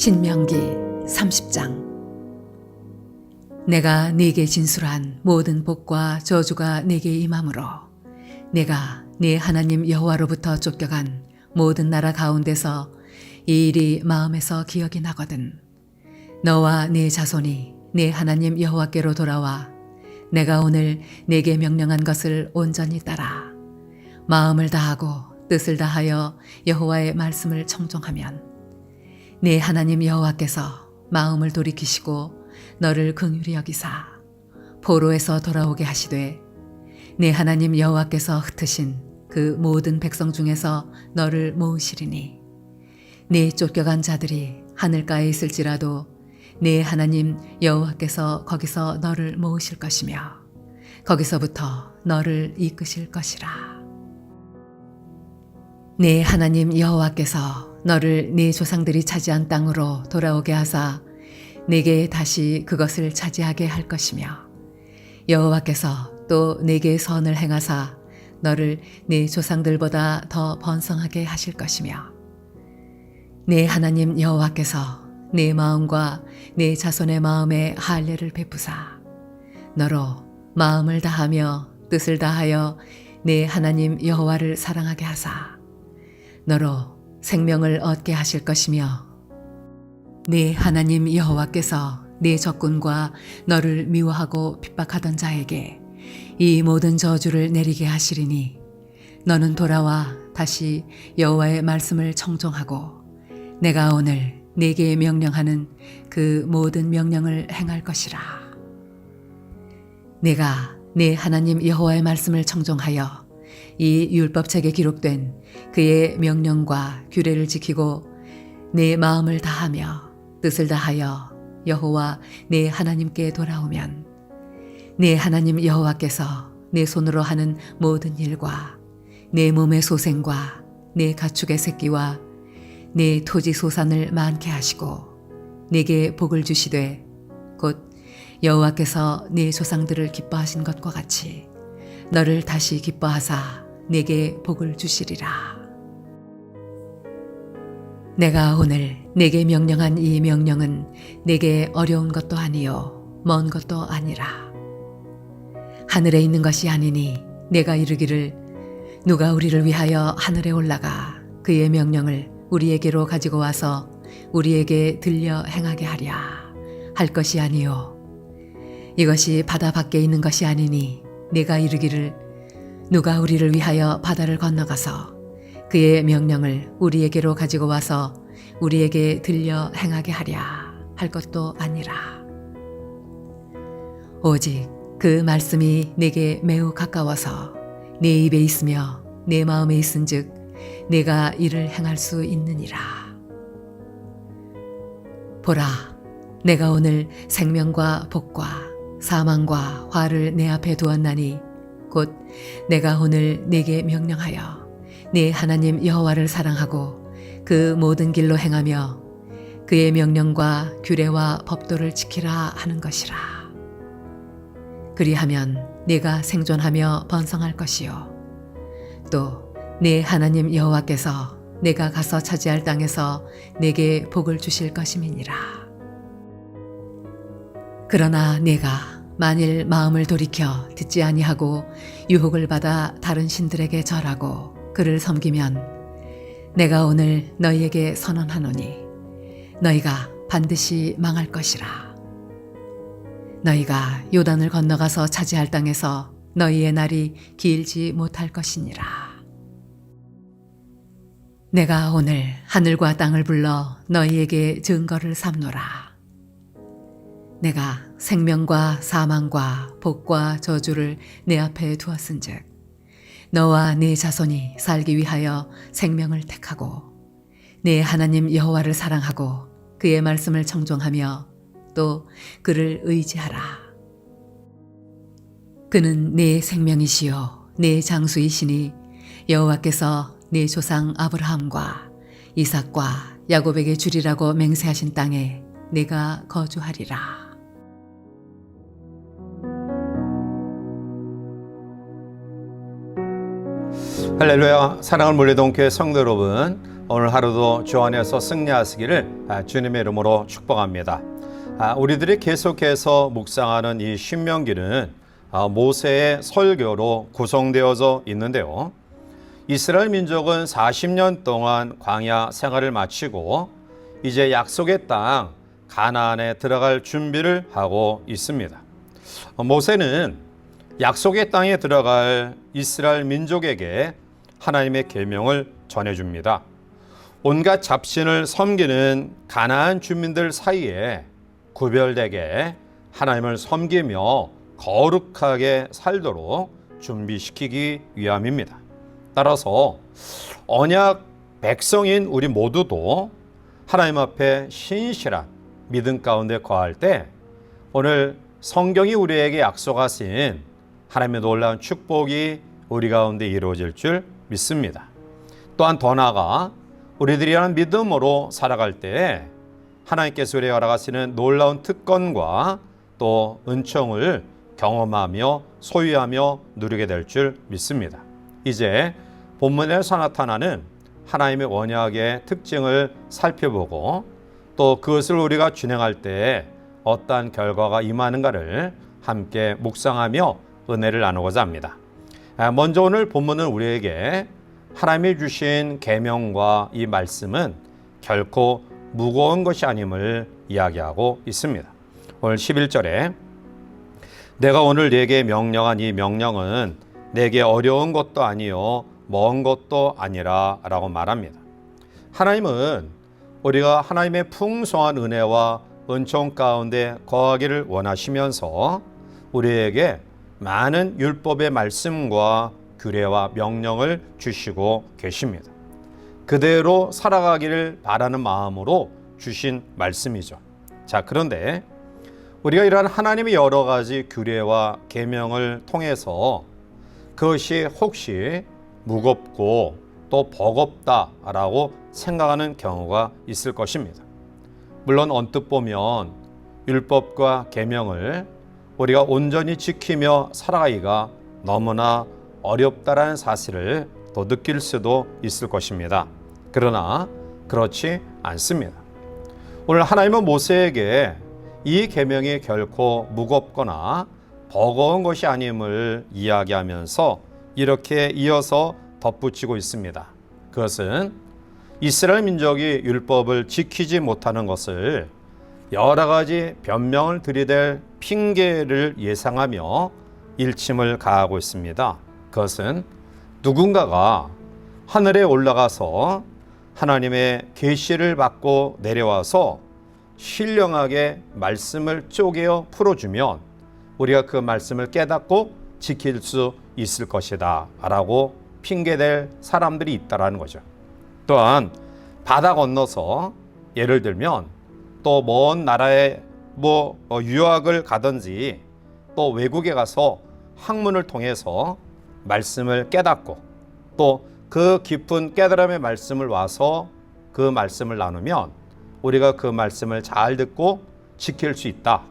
신명기 30장. 내가 네게 진술한 모든 복과 저주가 네게 임함으로 내가 네 하나님 여호와로부터 쫓겨간 모든 나라 가운데서 이 일이 마음에서 기억이 나거든. 너와 네 자손이 네 하나님 여호와께로 돌아와 내가 오늘 네게 명령한 것을 온전히 따라 마음을 다하고 뜻을 다하여 여호와의 말씀을 청종하면 네 하나님 여호와께서 마음을 돌이키시고 너를 긍휼히 여기사 포로에서 돌아오게 하시되 네 하나님 여호와께서 흩으신 그 모든 백성 중에서 너를 모으시리니 네 쫓겨간 자들이 하늘가에 있을지라도 네 하나님 여호와께서 거기서 너를 모으실 것이며 거기서부터 너를 이끄실 것이라. 네 하나님 여호와께서 너를 네 조상들이 차지한 땅으로 돌아오게 하사 네게 다시 그것을 차지하게 할 것이며 여호와께서 또 네게 선을 행하사 너를 네 조상들보다 더 번성하게 하실 것이며 네 하나님 여호와께서 네 마음과 네 자손의 마음에 할례를 베푸사 너로 마음을 다하며 뜻을 다하여 네 하나님 여호와를 사랑하게 하사 너로 생명을 얻게 하실 것이며 네 하나님 여호와께서 네 적군과 너를 미워하고 핍박하던 자에게 이 모든 저주를 내리게 하시리니 너는 돌아와 다시 여호와의 말씀을 청종하고 내가 오늘 네게 명령하는 그 모든 명령을 행할 것이라. 내가 네 하나님 여호와의 말씀을 청종하여 이 율법책에 기록된 그의 명령과 규례를 지키고 내 마음을 다하며 뜻을 다하여 여호와 내 하나님께 돌아오면 내 하나님 여호와께서 내 손으로 하는 모든 일과 내 몸의 소생과 내 가축의 새끼와 내 토지 소산을 많게 하시고 내게 복을 주시되 곧 여호와께서 네 조상들을 기뻐하신 것과 같이 너를 다시 기뻐하사 내게 복을 주시리라. 내가 오늘 내게 명령한 이 명령은 내게 어려운 것도 아니요 먼 것도 아니라. 하늘에 있는 것이 아니니 내가 이르기를 누가 우리를 위하여 하늘에 올라가 그의 명령을 우리에게로 가지고 와서 우리에게 들려 행하게 하랴 할 것이 아니요 이것이 바다 밖에 있는 것이 아니니 내가 이르기를 누가 우리를 위하여 바다를 건너가서 그의 명령을 우리에게로 가지고 와서 우리에게 들려 행하게 하랴 할 것도 아니라. 오직 그 말씀이 내게 매우 가까워서 내 입에 있으며 내 마음에 있은즉 내가 이를 행할 수 있느니라. 보라, 내가 오늘 생명과 복과 사망과 화를 내 앞에 두었나니 곧 내가 오늘 네게 명령하여 네 하나님 여호와를 사랑하고 그 모든 길로 행하며 그의 명령과 규례와 법도를 지키라 하는 것이라. 그리하면 네가 생존하며 번성할 것이요 또 네 하나님 여호와께서 내가 가서 차지할 땅에서 내게 복을 주실 것임이니라. 그러나 네가 만일 마음을 돌이켜 듣지 아니하고 유혹을 받아 다른 신들에게 절하고 그를 섬기면 내가 오늘 너희에게 선언하노니 너희가 반드시 망할 것이라. 너희가 요단을 건너가서 차지할 땅에서 너희의 날이 길지 못할 것이니라. 내가 오늘 하늘과 땅을 불러 너희에게 증거를 삼노라. 내가 생명과 사망과 복과 저주를 내 앞에 두었은즉 너와 네 자손이 살기 위하여 생명을 택하고 네 하나님 여호와를 사랑하고 그의 말씀을 청종하며 또 그를 의지하라. 그는 네 생명이시요 네 장수이시니 여호와께서 네 조상 아브라함과 이삭과 야곱에게 주리라고 맹세하신 땅에 내가 거주하리라. 할렐루야. 사랑하는 물레동교회 성도 여러분, 오늘 하루도 주 안에서 승리하시기를 주님의 이름으로 축복합니다. 우리들이 계속해서 묵상하는 이 신명기는 모세의 설교로 구성되어져 있는데요. 이스라엘 민족은 40년 동안 광야 생활을 마치고 이제 약속의 땅 가나안에 들어갈 준비를 하고 있습니다. 모세는 약속의 땅에 들어갈 이스라엘 민족에게 하나님의 계명을 전해줍니다. 온갖 잡신을 섬기는 가나안 주민들 사이에 구별되게 하나님을 섬기며 거룩하게 살도록 준비시키기 위함입니다. 따라서 언약 백성인 우리 모두도 하나님 앞에 신실한 믿음 가운데 거할 때 오늘 성경이 우리에게 약속하신 하나님의 놀라운 축복이 우리 가운데 이루어질 줄 믿습니다. 또한 더 나아가 우리들이라는 믿음으로 살아갈 때 하나님께서 우리에게 허락하시는 놀라운 특권과 또 은총을 경험하며 소유하며 누리게 될 줄 믿습니다. 이제 본문에서 나타나는 하나님의 언약의 특징을 살펴보고 또 그것을 우리가 준행할 때 어떠한 결과가 임하는가를 함께 묵상하며 은혜를 나누고자 합니다. 먼저 오늘 본문은 우리에게 하나님이 주신 계명과 이 말씀은 결코 무거운 것이 아님을 이야기하고 있습니다. 오늘 11절에 내가 오늘 네게 명령한 이 명령은 내게 어려운 것도 아니요 먼 것도 아니라 라고 말합니다. 하나님은 우리가 하나님의 풍성한 은혜와 은총 가운데 거하기를 원하시면서 우리에게 많은 율법의 말씀과 규례와 명령을 주시고 계십니다. 그대로 살아가기를 바라는 마음으로 주신 말씀이죠. 자, 그런데 우리가 이러한 하나님의 여러 가지 규례와 계명을 통해서 그것이 혹시 무겁고 또 버겁다라고 생각하는 경우가 있을 것입니다. 물론 언뜻 보면 율법과 계명을 우리가 온전히 지키며 살아가기가 너무나 어렵다라는 사실을 또 느낄 수도 있을 것입니다. 그러나 그렇지 않습니다. 오늘 하나님은 모세에게 이 계명이 결코 무겁거나 버거운 것이 아님을 이야기하면서 이렇게 이어서 덧붙이고 있습니다. 그것은 이스라엘 민족이 율법을 지키지 못하는 것을 여러 가지 변명을 들이댈 핑계를 예상하며 일침을 가하고 있습니다. 그것은 누군가가 하늘에 올라가서 하나님의 계시를 받고 내려와서 신령하게 말씀을 쪼개어 풀어주면 우리가 그 말씀을 깨닫고 지킬 수 있을 것이다 라고 핑계댈 사람들이 있다라는 거죠. 또한 바다 건너서 예를 들면 또 먼 나라에 유학을 가든지 또 외국에 가서 학문을 통해서 말씀을 깨닫고 또 그 깊은 깨달음의 말씀을 와서 그 말씀을 나누면 우리가 그 말씀을 잘 듣고 지킬 수 있다.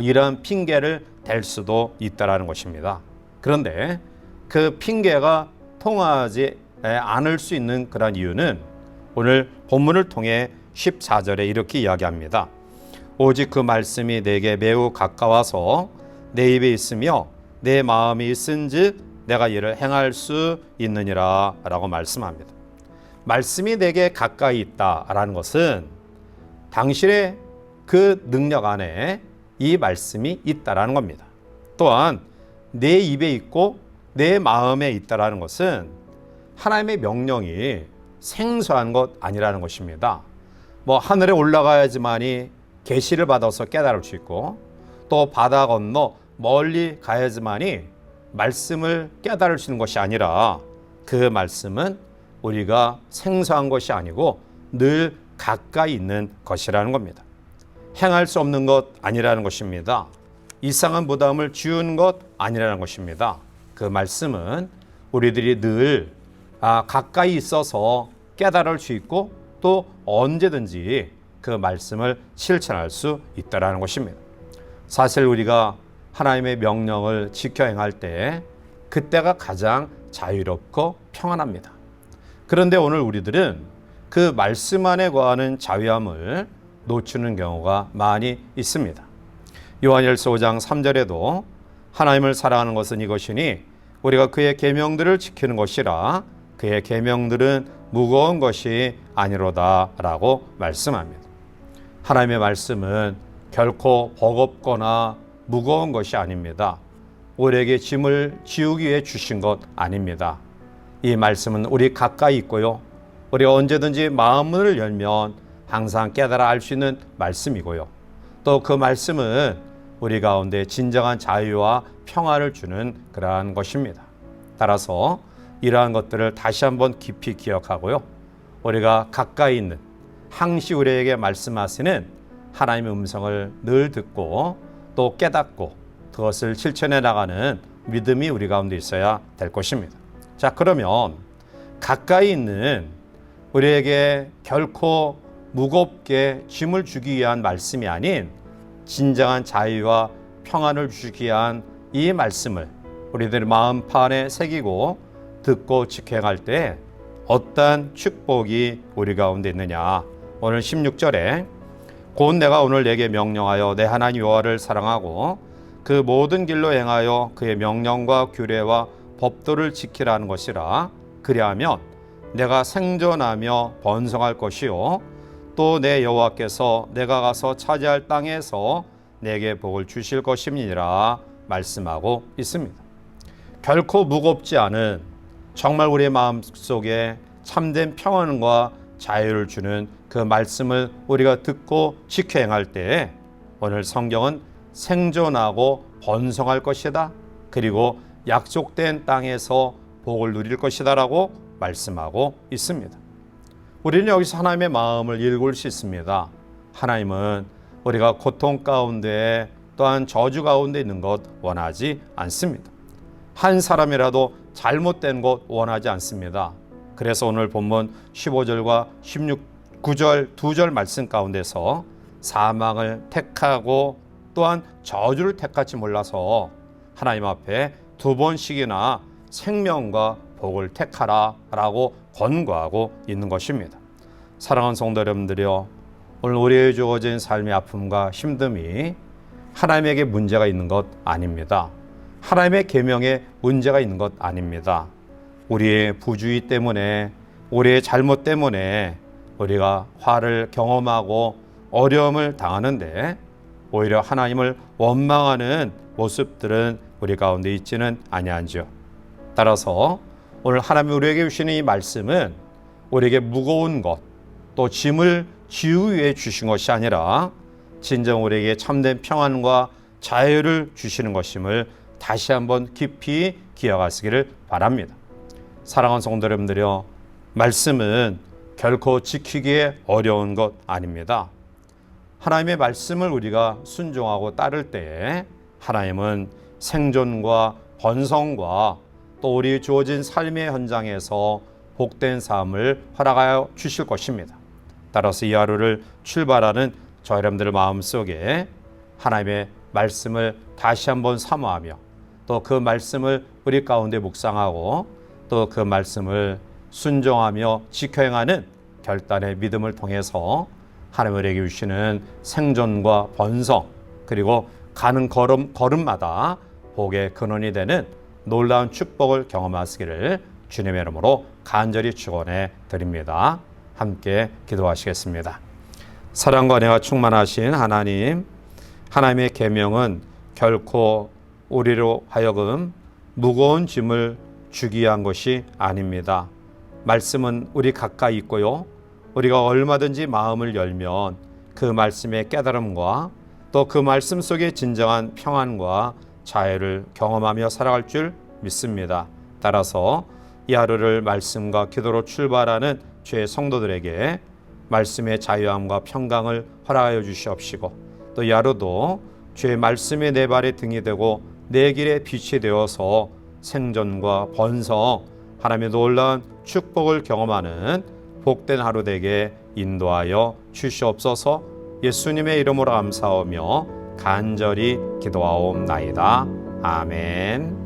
이런 핑계를 댈 수도 있다라는 것입니다. 그런데 그 핑계가 통하지 않을 수 있는 그런 이유는 오늘 본문을 통해 14절에 이렇게 이야기합니다. 오직 그 말씀이 내게 매우 가까워서 내 입에 있으며 내 마음이 있은즉 내가 이를 행할 수 있느니라 라고 말씀합니다. 말씀이 내게 가까이 있다라는 것은 당신의 그 능력 안에 이 말씀이 있다라는 겁니다. 또한 내 입에 있고 내 마음에 있다라는 것은 하나님의 명령이 생소한 것 아니라는 것입니다. 하늘에 올라가야지만이 계시를 받아서 깨달을 수 있고 또 바다 건너 멀리 가야지만이 말씀을 깨달을 수 있는 것이 아니라 그 말씀은 우리가 생소한 것이 아니고 늘 가까이 있는 것이라는 겁니다. 행할 수 없는 것 아니라는 것입니다. 이상한 부담을 지우는 것 아니라는 것입니다. 그 말씀은 우리들이 늘 가까이 있어서 깨달을 수 있고 또 언제든지 그 말씀을 실천할 수 있다는 것입니다. 사실 우리가 하나님의 명령을 지켜 행할 때 그때가 가장 자유롭고 평안합니다. 그런데 오늘 우리들은 그 말씀 안에 거하는 자유함을 놓치는 경우가 많이 있습니다. 요한일서 5장 3절에도 하나님을 사랑하는 것은 이것이니 우리가 그의 계명들을 지키는 것이라 그의 계명들은 무거운 것이 아니로다 라고 말씀합니다. 하나님의 말씀은 결코 버겁거나 무거운 것이 아닙니다. 우리에게 짐을 지우기 위해 주신 것 아닙니다. 이 말씀은 우리 가까이 있고요. 우리가 언제든지 마음문을 열면 항상 깨달아 알 수 있는 말씀이고요. 또 그 말씀은 우리 가운데 진정한 자유와 평안을 주는 그러한 것입니다. 따라서 이러한 것들을 다시 한번 깊이 기억하고요. 우리가 가까이 있는 항시 우리에게 말씀하시는 하나님의 음성을 늘 듣고 또 깨닫고 그것을 실천해 나가는 믿음이 우리 가운데 있어야 될 것입니다. 자, 그러면 가까이 있는 우리에게 결코 무겁게 짐을 주기 위한 말씀이 아닌 진정한 자유와 평안을 주기 위한 이 말씀을 우리들 마음판에 새기고 듣고 지켜갈 때 어떠한 축복이 우리 가운데 있느냐. 오늘 16절에 곧 내가 오늘 내게 명령하여 내 하나님 여호와를 사랑하고 그 모든 길로 행하여 그의 명령과 규례와 법도를 지키라는 것이라. 그리하면 내가 생존하며 번성할 것이요 또 내 여호와께서 내가 가서 차지할 땅에서 내게 복을 주실 것임이니라 말씀하고 있습니다. 결코 무겁지 않은 정말 우리의 마음속에 참된 평안과 자유를 주는 그 말씀을 우리가 듣고 지켜 행할 때 오늘 성경은 생존하고 번성할 것이다. 그리고 약속된 땅에서 복을 누릴 것이다 라고 말씀하고 있습니다. 우리는 여기서 하나님의 마음을 읽을 수 있습니다. 하나님은 우리가 고통 가운데 또한 저주 가운데 있는 것 원하지 않습니다. 한 사람이라도 잘못된 것 원하지 않습니다. 그래서 오늘 본문 15절과 19절 두 절 말씀 가운데서 사망을 택하고 또한 저주를 택할지 몰라서 하나님 앞에 두 번씩이나 생명과 복을 택하라 라고 권고하고 있는 것입니다. 사랑하는 성도 여러분들이요, 오늘 우리에게 주어진 삶의 아픔과 힘듦이 하나님에게 문제가 있는 것 아닙니다. 하나님의 계명에 문제가 있는 것 아닙니다. 우리의 부주의 때문에, 우리의 잘못 때문에 우리가 화를 경험하고 어려움을 당하는데 오히려 하나님을 원망하는 모습들은 우리 가운데 있지는 아니하죠. 따라서 오늘 하나님이 우리에게 주시는 이 말씀은 우리에게 무거운 것, 또 짐을 지우기 위해 주신 것이 아니라 진정 우리에게 참된 평안과 자유를 주시는 것임을 다시 한번 깊이 기억하시기를 바랍니다. 사랑하는 성도 여러분들이요, 말씀은 결코 지키기에 어려운 것 아닙니다. 하나님의 말씀을 우리가 순종하고 따를 때에 하나님은 생존과 번성과 또 우리 주어진 삶의 현장에서 복된 삶을 허락하여 주실 것입니다. 따라서 이 하루를 출발하는 저 여러분들의 마음속에 하나님의 말씀을 다시 한번 사모하며 또 그 말씀을 우리 가운데 묵상하고 또 그 말씀을 순종하며 지켜 행하는 결단의 믿음을 통해서 하나님 우리에게 주시는 생존과 번성 그리고 가는 걸음마다 복의 근원이 되는 놀라운 축복을 경험하시기를 주님의 이름으로 간절히 축원해 드립니다. 함께 기도하시겠습니다. 사랑과 은혜가 충만하신 하나님, 하나님의 계명은 결코 우리로 하여금 무거운 짐을 주기 위한 것이 아닙니다. 말씀은 우리 가까이 있고요. 우리가 얼마든지 마음을 열면 그 말씀의 깨달음과 또 그 말씀 속에 진정한 평안과 자유를 경험하며 살아갈 줄 믿습니다. 따라서 이 하루를 말씀과 기도로 출발하는 주의 성도들에게 말씀의 자유함과 평강을 허락하여 주시옵시고 또 이 하루도 주의 말씀의 내 발의 등이 되고 내 길의 빛이 되어서 생존과 번성, 하나님의 놀라운 축복을 경험하는 복된 하루 되게 인도하여 주시옵소서. 예수님의 이름으로 감사하며 간절히 기도하옵나이다. 아멘.